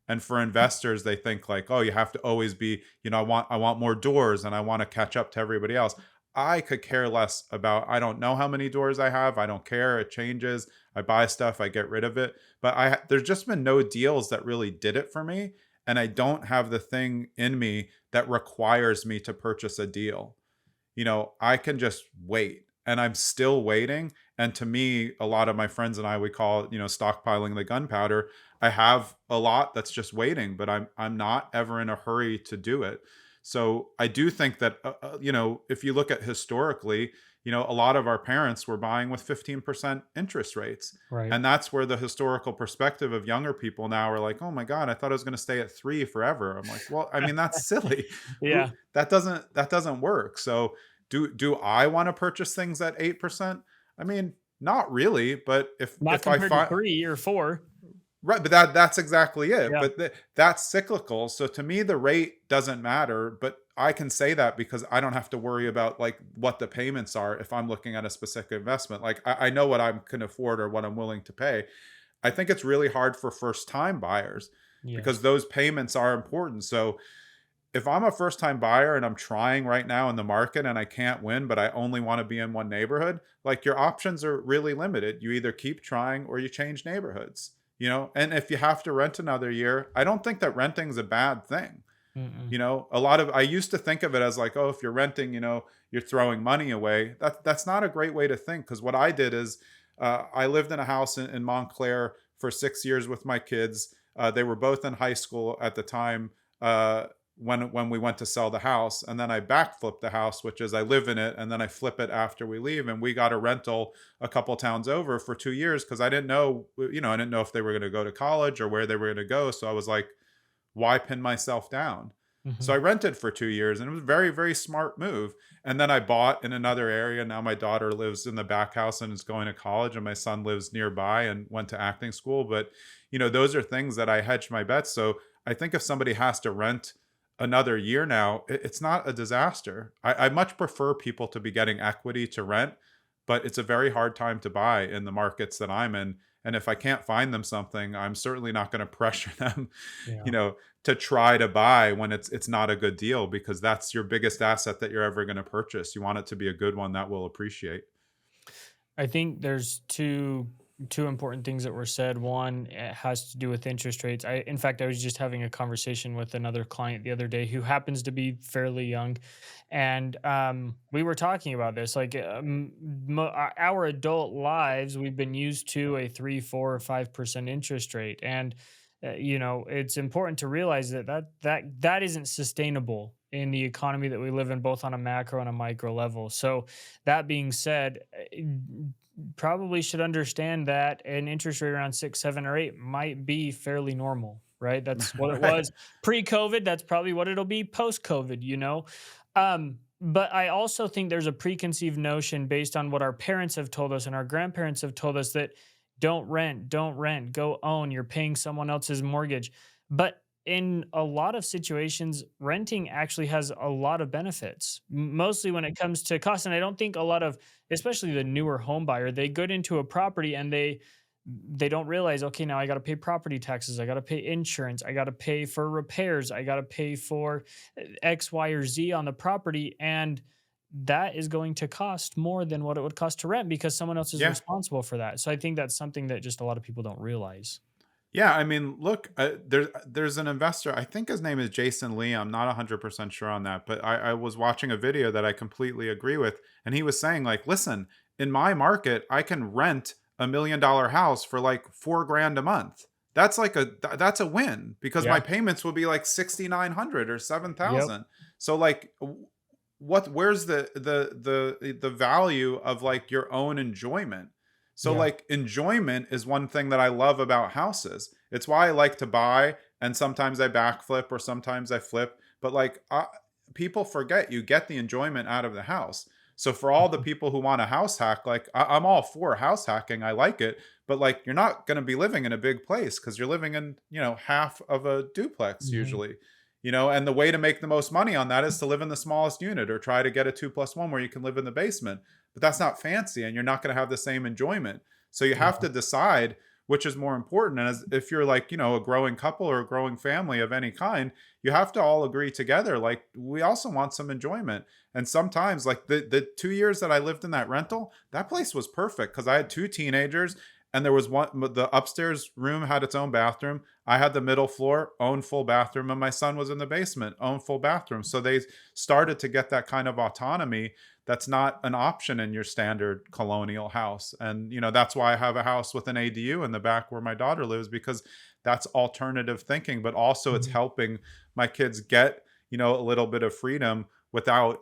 And for investors, they think, like, oh, you have to always be, I want more doors and I want to catch up to everybody else. I could care less about, I don't know how many doors I have. I don't care. It changes. I buy stuff, I get rid of it. But there's just been no deals that really did it for me. And I don't have the thing in me that requires me to purchase a deal. I can just wait, and I'm still waiting. And to me, a lot of my friends and I, we call it, stockpiling the gunpowder. I have a lot that's just waiting, but I'm not ever in a hurry to do it. So I do think that, if you look at historically, a lot of our parents were buying with 15% interest rates. Right. And that's where the historical perspective of younger people now are like, oh my God, I thought I was going to stay at 3 forever. I'm like, well, I mean, that's silly. Yeah. That doesn't work. So do I want to purchase things at 8%? I mean, not really, but Not if I compared to find 3 or 4. right, but that's exactly it. Yeah. But that's cyclical. So to me, the rate doesn't matter. But I can say that because I don't have to worry about like what the payments are if I'm looking at a specific investment. Like I know what I can afford or what I'm willing to pay. I think it's really hard for first time buyers because Yes. those payments are important. So if I'm a first time buyer and I'm trying right now in the market and I can't win, but I only want to be in one neighborhood, like your options are really limited. You either keep trying or you change neighborhoods. And if you have to rent another year, I don't think that renting is a bad thing. Mm-mm. I used to think of it as like, oh, if you're renting, you're throwing money away. That's not a great way to think. Because what I did is I lived in a house in Montclair for 6 years with my kids. They were both in high school at the time. When we went to sell the house, and then I backflip the house, which is I live in it and then I flip it after we leave, and we got a rental a couple towns over for 2 years because I didn't know, I didn't know if they were going to go to college or where they were going to go. So I was like, why pin myself down? So Mhm. I rented for 2 years, and it was a very, very smart move. And then I bought in another area. Now my daughter lives in the back house and is going to college, and my son lives nearby and went to acting school. But those are things that I hedge my bets. So I think if somebody has to rent another year now, it's not a disaster. I much prefer people to be getting equity to rent, but it's a very hard time to buy in the markets that I'm in. And if I can't find them something, I'm certainly not going to pressure them, you Yeah. know, to try to buy when it's not a good deal, because that's your biggest asset that you're ever going to purchase. You want it to be a good one that will appreciate. I think there's two important things that were said. One, it has to do with interest rates. In fact, I was just having a conversation with another client the other day who happens to be fairly young, and we were talking about this. Like our adult lives, we've been used to a 3, 4, or 5% interest rate, and it's important to realize that isn't sustainable in the economy that we live in, both on a macro and a micro level. So that being said, probably should understand that an interest rate around 6, 7, or 8 might be fairly normal, right? That's what it Right. was pre-COVID. That's probably what it'll be post-COVID. But I also think there's a preconceived notion based on what our parents have told us and our grandparents have told us that don't rent, go own, you're paying someone else's mortgage. But in a lot of situations, renting actually has a lot of benefits, mostly when it comes to cost. And I don't think a lot of, especially the newer home buyer, they get into a property and they don't realize, okay, now I got to pay property taxes, I got to pay insurance, I got to pay for repairs, I got to pay for X, Y, or Z on the property, and that is going to cost more than what it would cost to rent because someone else is Yeah. responsible for that. So I think that's something that just a lot of people don't realize. Yeah, I mean, look, there's an investor. I think his name is Jason Lee. I'm not 100% sure on that, but I was watching a video that I completely agree with, and he was saying like, listen, in my market, I can rent $1 million house for like 4 grand a month. That's like that's a win because my Yeah. payments will be like 6,900 or seven Yep. thousand. So like, where's the value of like your own enjoyment? So Yeah. like enjoyment is one thing that I love about houses. It's why I like to buy, and sometimes I backflip or sometimes I flip. But like people forget you get the enjoyment out of the house. So for all the Mhm. people who want a house hack, like I'm all for house hacking. I like it, but like you're not going to be living in a big place because you're living in half of a duplex Mhm. usually. And the way to make the most money on that is to live in the smallest unit or try to get a 2+1 where you can live in the basement, but that's not fancy and you're not going to have the same enjoyment. So you have Yeah. to decide which is more important. And as if you're like, a growing couple or a growing family of any kind, you have to all agree together. Like we also want some enjoyment. And sometimes like the 2 years that I lived in that rental, that place was perfect because I had two teenagers And there was the upstairs room had its own bathroom. I had the middle floor, own full bathroom, and my son was in the basement, own full bathroom. So they started to get that kind of autonomy that's not an option in your standard colonial house. And, that's why I have a house with an ADU in the back where my daughter lives, because that's alternative thinking, but also it's Mhm. helping my kids get, a little bit of freedom without,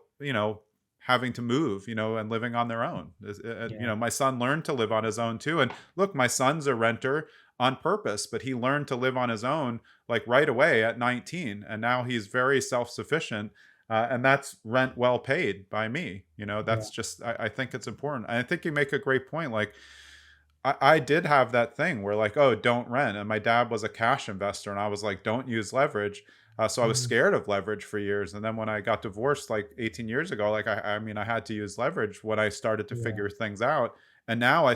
having to move, and living on their own. Yeah. My son learned to live on his own too. And look, my son's a renter on purpose, but he learned to live on his own like right away at 19. And now he's very self-sufficient. And that's rent well paid by me. Yeah. That's just, I think it's important. And I think you make a great point. Like, I did have that thing where like, oh, don't rent. And my dad was a cash investor, and I was like, don't use leverage. So I was Mhm. scared of leverage for years. And then when I got divorced like 18 years ago, like I mean, I had to use leverage when I started to Yeah. figure things out. And now I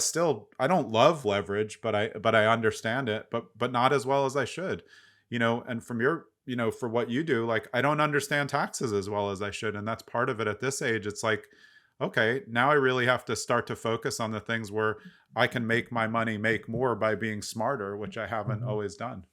don't love leverage, but I understand it, but not as well as I should. And from your, for what you do, like I don't understand taxes as well as I should. And that's part of it at this age. It's like, okay, now I really have to start to focus on the things where I can make my money make more by being smarter, which I haven't Mhm. always done.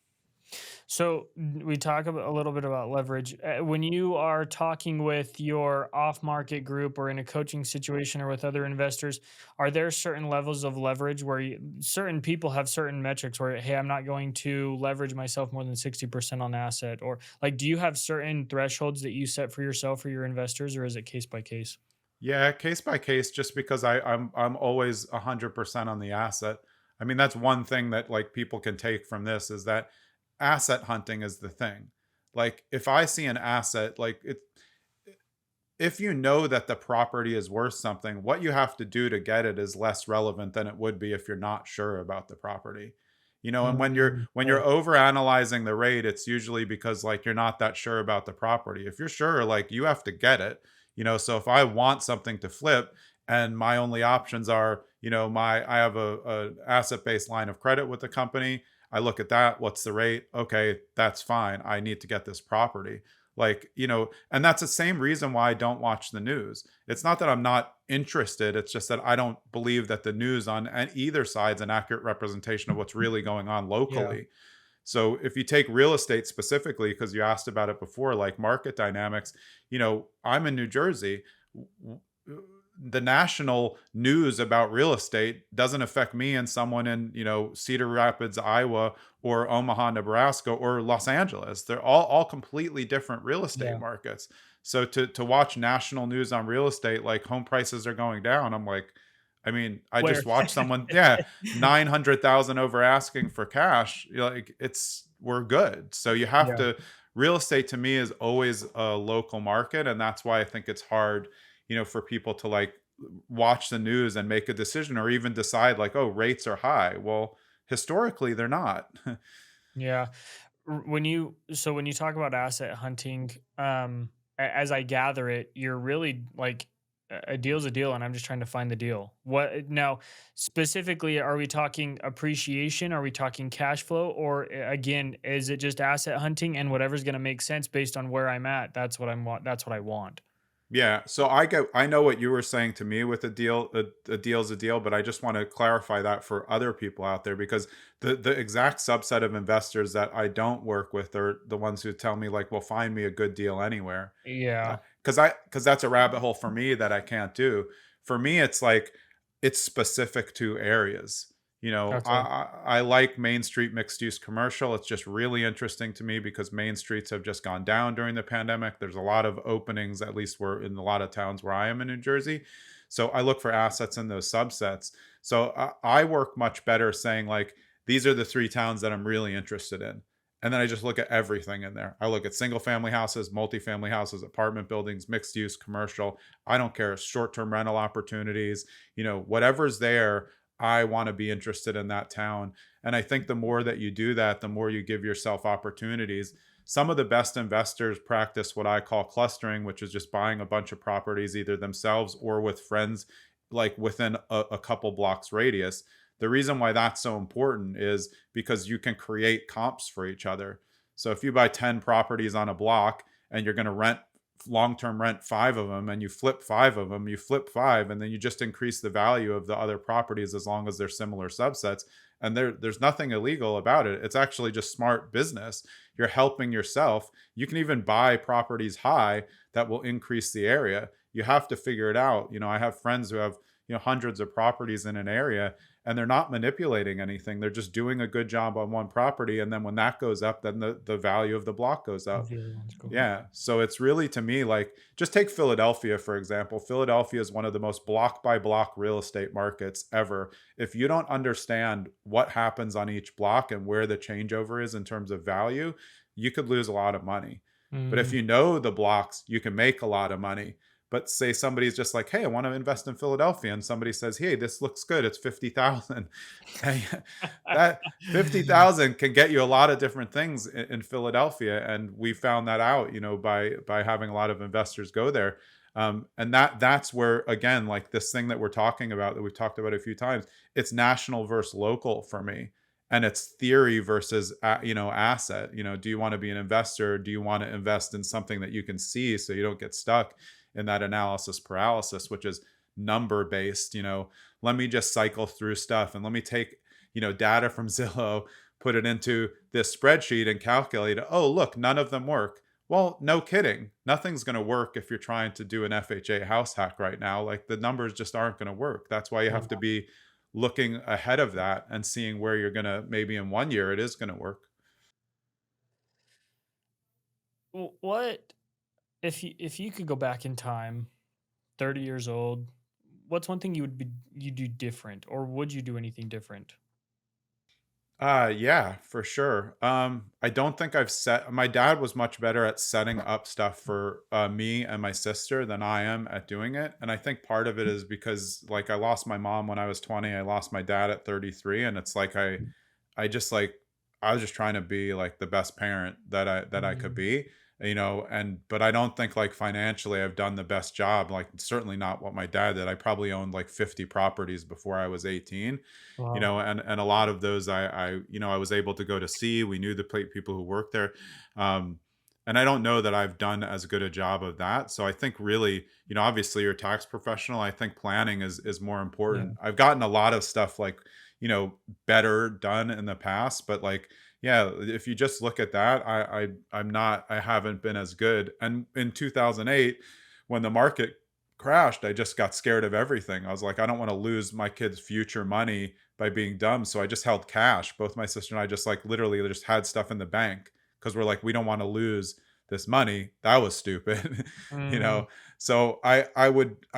So we talk about a little bit about leverage. When you are talking with your off-market group or in a coaching situation or with other investors, are there certain levels of leverage where certain people have certain metrics where, hey, I'm not going to leverage myself more than 60% on asset, or like, do you have certain thresholds that you set for yourself or your investors, or is it case by case? Yeah, case by case, just because I'm always 100% on the asset. I mean, that's one thing that like people can take from this is that asset hunting is the thing. Like if I see an asset, like if you know that the property is worth something, what you have to do to get it is less relevant than it would be if you're not sure about the property. And when you're Right. over analyzing the rate, it's usually because like you're not that sure about the property. If you're sure, like you have to get it. So if I want something to flip and my only options are, I have a asset-based line of credit with the company. I look at that, what's the rate? Okay, that's fine. I need to get this property. Like, and that's the same reason why I don't watch the news. It's not that I'm not interested. It's just that I don't believe that the news on either side's an accurate representation of what's really going on Yeah. locally. So if you take real estate specifically, because you asked about it before, like market dynamics, I'm in New Jersey. The national news about real estate doesn't affect me and someone in, Cedar Rapids, Iowa, or Omaha, Nebraska, or Los Angeles. They're all completely different real estate Yeah. markets. So to watch national news on real estate, like home prices are going down, I'm like, I mean, I Where? just watched someone, yeah, 900,000 over asking for cash. Like we're good. So you have Yeah. to, real estate to me is always a local market. And that's why I think it's hard, for people to like watch the news and make a decision or even decide like, oh, rates are high. Well, historically, they're not. Yeah. When you talk about asset hunting, as I gather it, you're really like a deal's a deal, and I'm just trying to find the deal. What now specifically? Are we talking appreciation? Are we talking cash flow? Or again, is it just asset hunting and whatever's going to make sense based on where I'm at? That's what I'm want. That's what I want. Yeah, so I know what you were saying to me with a deal. A deal's a deal, but I just want to clarify that for other people out there, because the exact subset of investors that I don't work with are the ones who tell me like, "Well, find me a good deal anywhere," Yeah. because that's a rabbit hole for me that I can't do. For me, it's like it's specific to areas. Okay. I like Main Street mixed use commercial. It's just really interesting to me because Main Streets have just gone down during the pandemic. There's a lot of openings, at least we're in a lot of towns where I am in New Jersey. So I look for assets in those subsets. So I work much better saying like, these are the three towns that I'm really interested in. And then I just look at everything in there. I look at single family houses, multifamily houses, apartment buildings, mixed use, commercial. I don't care. Short term rental opportunities, whatever's there, I want to be interested in that town. And I think the more that you do that, the more you give yourself opportunities. Some of the best investors practice what I call clustering, which is just buying a bunch of properties either themselves or with friends, like within a couple blocks radius. The reason why that's so important is because you can create comps for each other. So if you buy 10 properties on a block and you're going to rent long-term rent 5 of them and you flip 5 of them, you flip 5 and then you just increase the value of the other properties as long as they're similar subsets. And there's nothing illegal about it. It's actually just smart business. You're helping yourself. You can even buy properties high that will increase the area. You have to figure it out. I have friends who have, hundreds of properties in an area, and they're not manipulating anything. They're just doing a good job on one property. And then when that goes up, then the value of the block goes up. The other ones go up. Yeah. So it's really, to me, like, just take Philadelphia, for example. Philadelphia is one of the most block by block real estate markets ever. If you don't understand what happens on each block and where the changeover is in terms of value, you could lose a lot of money. But if Mm, you know the blocks, you can make a lot of money. But say somebody's just like, hey, I want to invest in Philadelphia. And somebody says, hey, this looks good. It's 50,000. And that 50,000 can get you a lot of different things in Philadelphia. And we found that out, by having a lot of investors go there. And that's where, again, like this thing that we're talking about, that we've talked about a few times, it's national versus local for me. And it's theory versus, asset. Do you want to be an investor? Do you want to invest in something that you can see so you don't get stuck in that analysis paralysis, which is number based? Let me just cycle through stuff and let me take, data from Zillow, put it into this spreadsheet and calculate it. Oh, look, none of them work. Well, no kidding. Nothing's going to work if you're trying to do an FHA house hack right now. Like, the numbers just aren't going to work. That's why you have to be looking ahead of that and seeing where you're going to, maybe in 1 year, it is going to work. What if you could go back in time, 30 years old, what's one thing you do different, or would you do anything different? Yeah, for sure. I don't think my dad was much better at setting up stuff for me and my sister than I am at doing it. And I think part of it is because, like, I lost my mom when I was 20, I lost my dad at 33. And it's like, I just like, I was just trying to be like the best parent that I could Mm, be, but I don't think, like, financially I've done the best job. Like, certainly not what my dad did. I probably owned like 50 properties before I was 18, wow. and a lot of those I was able to go to see. We knew the people who worked there. Um, and I don't know that I've done as good a job of that. So I think, really, obviously you're a tax professional. I think planning is more Yeah. important. I've gotten a lot of stuff, like, better done in the past, but, like, yeah, if you just look at that, I haven't been as good. And in 2008, when the market crashed, I just got scared of everything. I was like, I don't want to lose my kids' future money by being dumb. So I just held cash. Both my sister and I just, like, literally just had stuff in the bank because we're like, we don't want to lose this money. That was stupid, you Mm, know. So I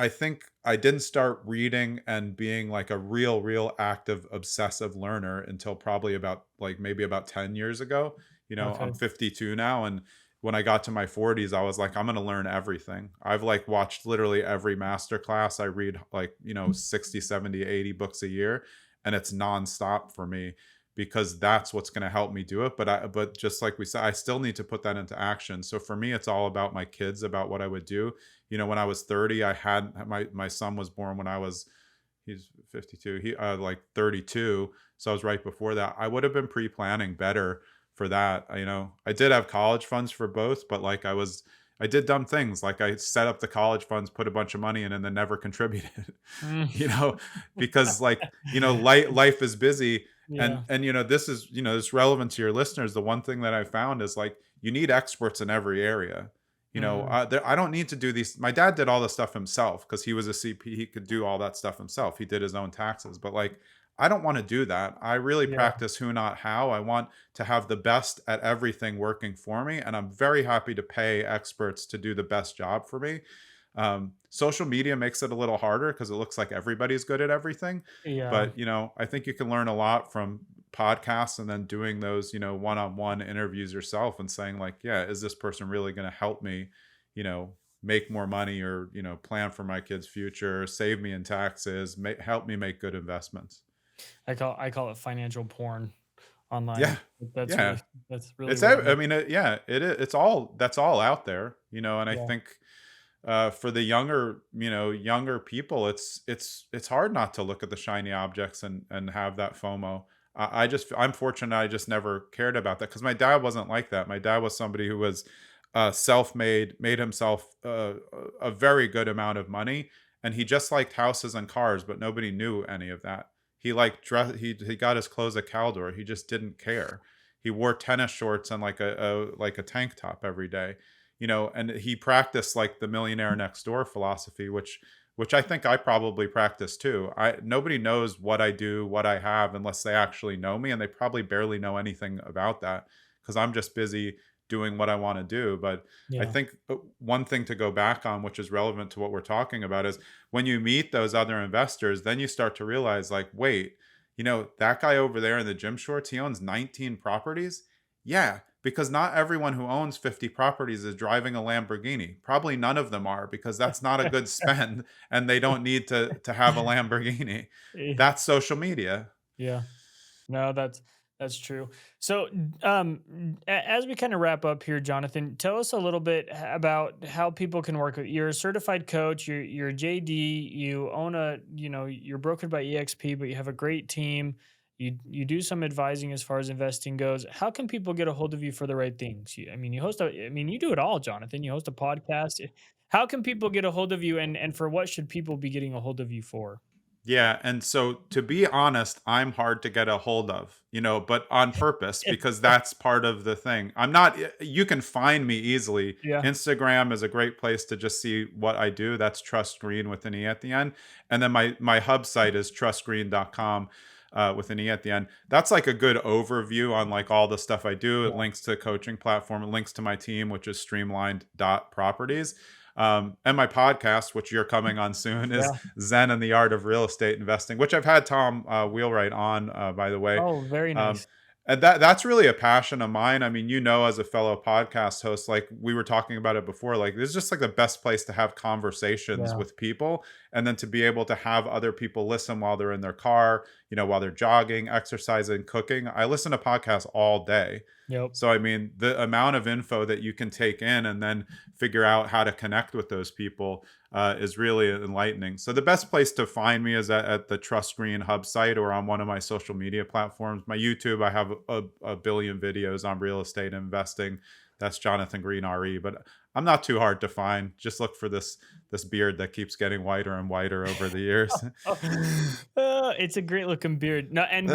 think I didn't start reading and being like a real active obsessive learner until probably about, like, maybe about 10 years ago. I'm okay. 52 now, and when I got to my 40s, I was like, I'm going to learn everything. I've, like, watched literally every master class. I read, like, 60, 70, 80 books a year, and it's nonstop for me because that's what's going to help me do it. But just like we said, I still need to put that into action. So for me, it's all about my kids, about what I would do. When I was 30, I had my son was born when he's 52. He like 32. So I was right before that. I would have been pre-planning better for that. I did have college funds for both, but, like, I did dumb things. Like, I set up the college funds, put a bunch of money in, and then never contributed, Mm. you know, because, like, life is busy. And, Yeah. this is, this relevant to your listeners. The one thing that I found is, like, you need experts in every area. Mm, I don't need to do these. My dad did all this stuff himself because he was a CP. He could do all that stuff himself. He did his own taxes. But, like, I don't want to do that. I really yeah. practice who, not how. I want to have the best at everything working for me. And I'm very happy to pay experts to do the best job for me. Social media makes it a little harder because it looks like everybody's good at everything. Yeah. But, I think you can learn a lot from podcasts and then doing those, one-on-one interviews yourself and saying, like, yeah, is this person really going to help me, you know, make more money, or, plan for my kids' future, save me in taxes, help me make good investments. I call it financial porn Yeah. online. That's Yeah. really that's really what it I is. mean, yeah, that's all out there, and I Yeah. think, for the younger people, it's hard not to look at the shiny objects and have that FOMO. I'm fortunate. I just never cared about that because my dad wasn't like that. My dad was somebody who was self-made, made himself a very good amount of money, and he just liked houses and cars, but nobody knew any of that. He like dress. He got his clothes at Caldor. He just didn't care. He wore tennis shorts and like a tank top every day, and he practiced like the millionaire next door philosophy, which I think I probably practice too. I Nobody knows what I do, what I have, unless they actually know me, and they probably barely know anything about that because I'm just busy doing what I want to do. But I Yeah. think one thing to go back on, which is relevant to what we're talking about, is when you meet those other investors, then you start to realize, like, wait, that guy over there in the gym shorts, he owns 19 properties. Yeah, because not everyone who owns 50 properties is driving a Lamborghini. Probably none of them are, because that's not a good spend, and they don't need to have a Lamborghini. That's social media. Yeah. No, that's true. So, as we kind of wrap up here, Jonathan, tell us a little bit about how people can work with. You're a certified coach. You're a JD. You own you're brokered by EXP, but you have a great team. You do some advising as far as investing goes. How can people get a hold of you for the right things? I mean, you do it all, Jonathan. You host a podcast. How can people get a hold of you, and for what should people be getting a hold of you for? Yeah, and so to be honest, I'm hard to get a hold of, but on purpose, because that's part of the thing. I'm not You can find me easily. Yeah. Instagram is a great place to just see what I do. That's Trust Green with an E at the end. And then my hub site is trustgreen.com with an E at the end. That's like a good overview on like all the stuff I do. It Yeah. links to the coaching platform, it links to my team, which is Streamlined Properties. And my podcast, which you're coming on soon, is Yeah. Zen and the Art of Real Estate Investing, which I've had Tom Wheelwright on, by the way. Oh, very Um, nice. and that's really a passion of mine. I mean, as a fellow podcast host, like we were talking about it before, like this is just like the best place to have conversations Yeah. with people, and then to be able to have other people listen while they're in their car, while they're jogging, exercising, cooking. I listen to podcasts all day. Yep. So, I mean, the amount of info that you can take in and then figure out how to connect with those people is really enlightening. So, the best place to find me is at the Trust Green Hub site or on one of my social media platforms. My YouTube, I have a billion videos on real estate investing. That's Jonathan Green RE, but I'm not too hard to find. Just look for this beard that keeps getting whiter and whiter over the years. It's a great looking beard. No, and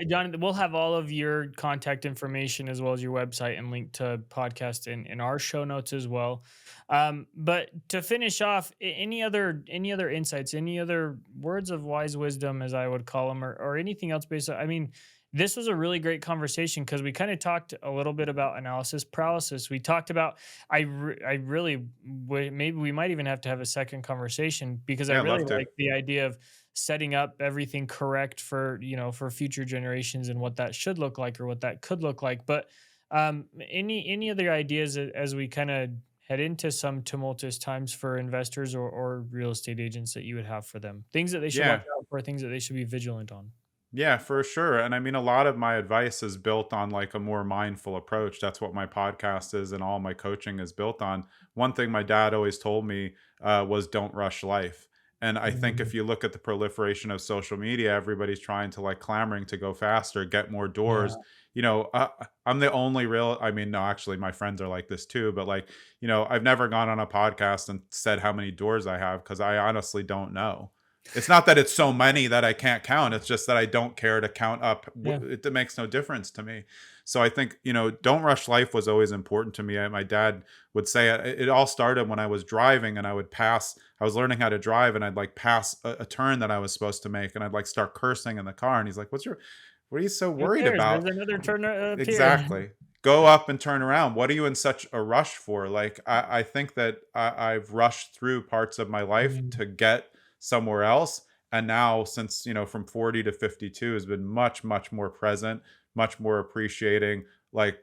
Jonathan, we'll have all of your contact information as well as your website and link to podcast in our show notes as well. But to finish off, any other insights, any other words of wise wisdom, as I would call them, or anything else based on, I mean, this was a really great conversation because we kind of talked a little bit about analysis paralysis. We talked about, I really maybe we might even have to have a second conversation because I Yeah, I'd really love to. like the idea of setting up everything correct for for future generations and what that should look like or what that could look like. But any other ideas as we kind of head into some tumultuous times for investors or real estate agents that you would have for them? Things that they should watch Yeah. out for, things that they should be vigilant on. Yeah, for sure. And I mean, a lot of my advice is built on like a more mindful approach. That's what my podcast is, and all my coaching is built on. One thing my dad always told me was don't rush life. And I think Mhm. if you look at the proliferation of social media, everybody's trying to like clamoring to go faster, get more doors. Yeah. I'm the only real, I mean, no, actually, my friends are like this too. But like, I've never gone on a podcast and said how many doors I have because I honestly don't know. It's not that it's so many that I can't count. It's just that I don't care to count up. Yeah. It makes no difference to me. So I think, don't rush life was always important to me. My dad would say it all started when I was driving and I was learning how to drive and I'd like pass a turn that I was supposed to make and I'd like start cursing in the car. And he's like, what are you so Who worried cares? There's about? another turn up here. Exactly. Go up and turn around. What are you in such a rush for? Like, I think that I've rushed through parts of my life Mm, to get somewhere else. And now, since, from 40 to 52, has been much, much more present, much more appreciating, like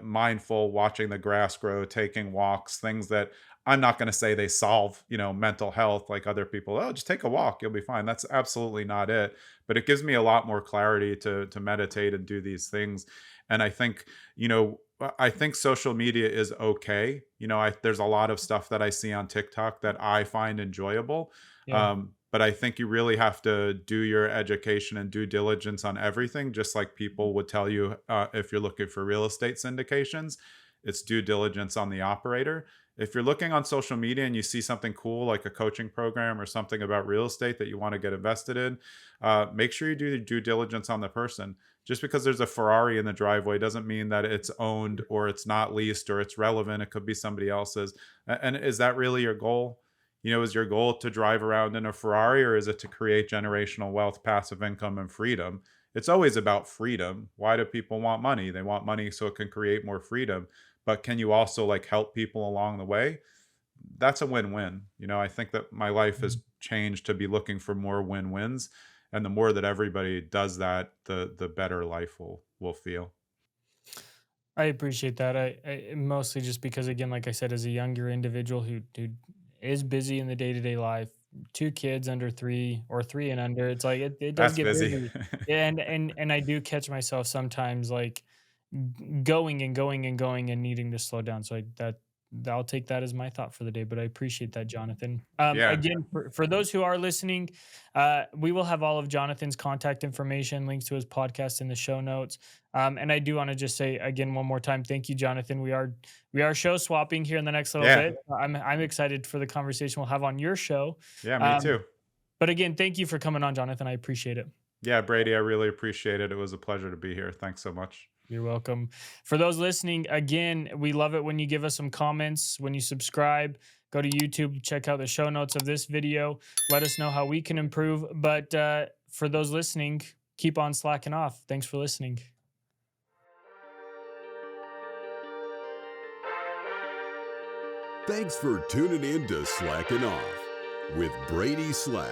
mindful, watching the grass grow, taking walks, things that I'm not going to say they solve, mental health like other people. Oh, just take a walk, you'll be fine. That's absolutely not it. But it gives me a lot more clarity to meditate and do these things. And I think, I think social media is okay. There's a lot of stuff that I see on TikTok that I find enjoyable. yeah. But I think you really have to do your education and due diligence on everything, just like people would tell you if you're looking for real estate syndications. it's due diligence on the operator. If you're looking on social media and you see something cool like a coaching program or something about real estate that you want to get invested in, make sure you do the due diligence on the person. Just because there's a Ferrari in the driveway doesn't mean that it's owned or it's not leased or it's relevant. It could be somebody else's. And is that really your goal? Is your goal to drive around in a Ferrari, or is it to create generational wealth, passive income, and freedom? It's always about freedom. Why do people want money? They want money so it can create more freedom. But can you also like help people along the way? That's a win-win. I think that my life has changed to be looking for more win-wins. And the more that everybody does that, the better life will feel. I appreciate that. I mostly just because, again, like I said, as a younger individual who is busy in the day to day life, 2 kids under 3 or 3 and under, it's like it does That's get busy. busy. Yeah, and I do catch myself sometimes like going and going and going and needing to slow down. So I'll take that as my thought for the day, but I appreciate that, Jonathan. Yeah. Again, for those who are listening, we will have all of Jonathan's contact information, links to his podcast in the show notes. And I do want to just say again one more time, thank you, Jonathan. We are show swapping here in the next little Yeah. bit. I'm excited for the conversation we'll have on your show. Yeah, me Um, too. but again, thank you for coming on, Jonathan. I appreciate it. Yeah, Brady, I really appreciate it. It was a pleasure to be here. Thanks so much. You're welcome. For those listening, again, we love it when you give us some comments, when you subscribe, go to YouTube, check out the show notes of this video. Let us know how we can improve. But for those listening, keep on slacking off. Thanks for listening. Thanks for tuning in to Slackin' Off with Brady Slack.